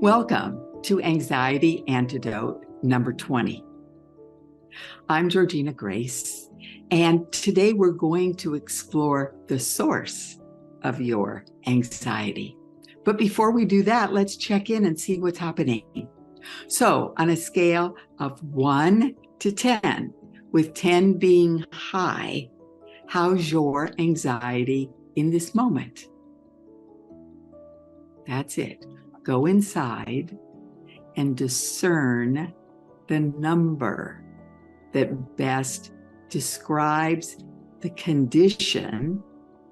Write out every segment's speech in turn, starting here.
Welcome to Anxiety Antidote number 20. I'm Georgena Grace, and today we're going to explore the source of your anxiety. But before we do that, let's check in and see what's happening. So, on a scale of 1 to 10, with 10 being high, how's your anxiety in this moment? That's it. Go inside and discern the number that best describes the condition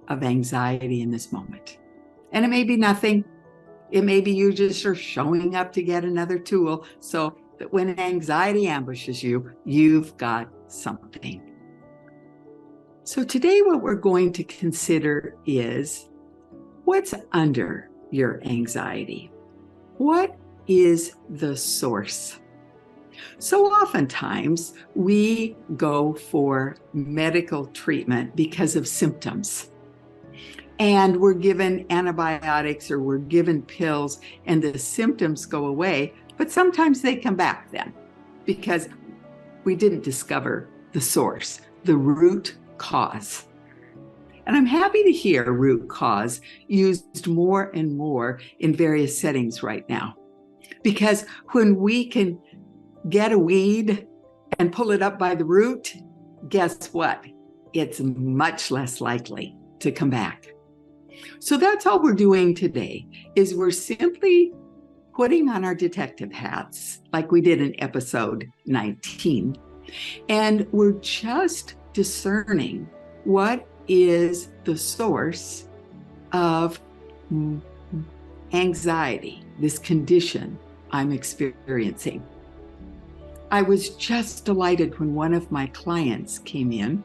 of anxiety in this moment. And it may be nothing. It may be you just are showing up to get another tool so that when anxiety ambushes you, you've got something. So today what we're going to consider is what's under your anxiety. What is the source? So oftentimes we go for medical treatment because of symptoms. And we're given antibiotics or we're given pills and the symptoms go away, but sometimes they come back then because we didn't discover the source, the root cause. And I'm happy to hear root cause used more and more in various settings right now. Because when we can get a weed and pull it up by the root, guess what? It's much less likely to come back. So that's all we're doing today, is we're simply putting on our detective hats like we did in episode 19. And we're just discerning what is the source of anxiety, this condition I'm experiencing. I was just delighted when one of my clients came in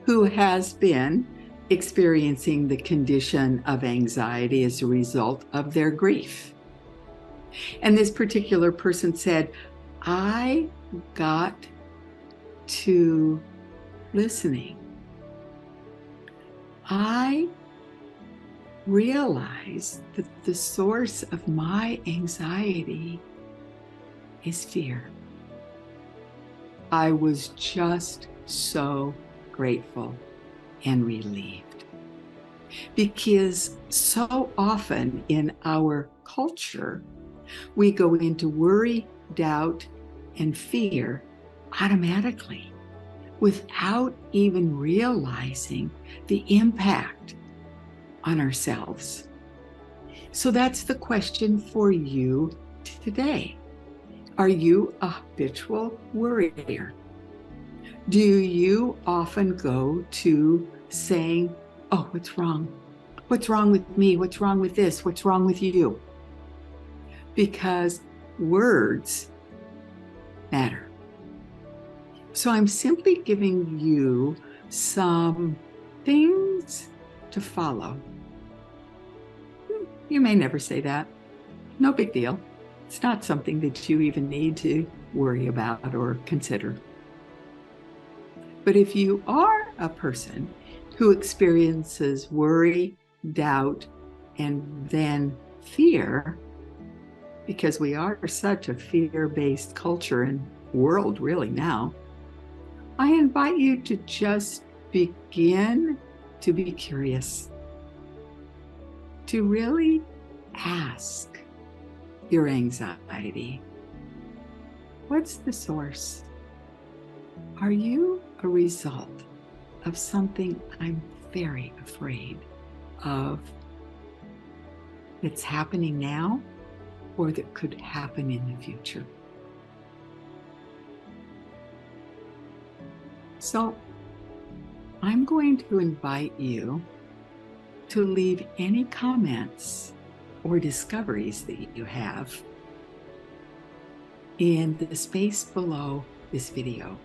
who has been experiencing the condition of anxiety as a result of their grief. And this particular person said, I got to listening. I realized that the source of my anxiety is fear. I was just so grateful and relieved. Because so often in our culture, we go into worry, doubt, and fear automatically, without even realizing the impact on ourselves. So that's the question for you today. Are you a habitual worrier? Do you often go to saying, oh, what's wrong? What's wrong with me? What's wrong with this? What's wrong with you? Because words matter. So I'm simply giving you some things to follow. You may never say that. No big deal. It's not something that you even need to worry about or consider. But if you are a person who experiences worry, doubt, and then fear, because we are such a fear-based culture and world really now, I invite you to just begin to be curious, to really ask your anxiety, what's the source? Are you a result of something I'm very afraid of that's happening now or that could happen in the future? So I'm going to invite you to leave any comments or discoveries that you have in the space below this video.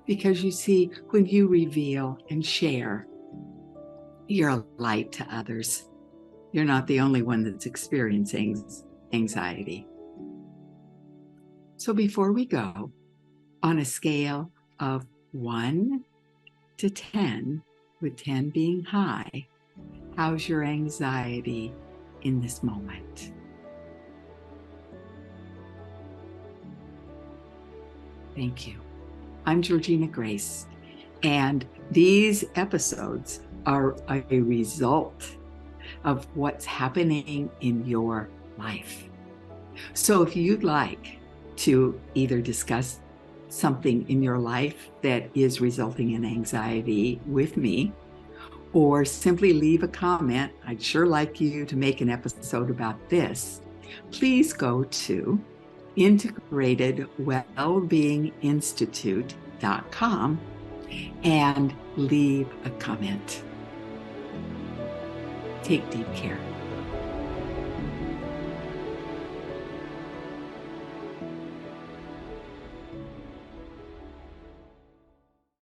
Because you see, when you reveal and share, you're a light to others. You're not the only one that's experiencing anxiety. So before we go, on a scale of 1 to 10, with 10 being high, how's your anxiety in this moment. Thank you. I'm Georgena Grace, and these episodes are a result of what's happening in your life. So if you'd like to either discuss something in your life that is resulting in anxiety with me, or simply leave a comment, I'd sure like you to make an episode about this, please go to Integrated Wellbeing Institute.com and leave a comment. Take deep care.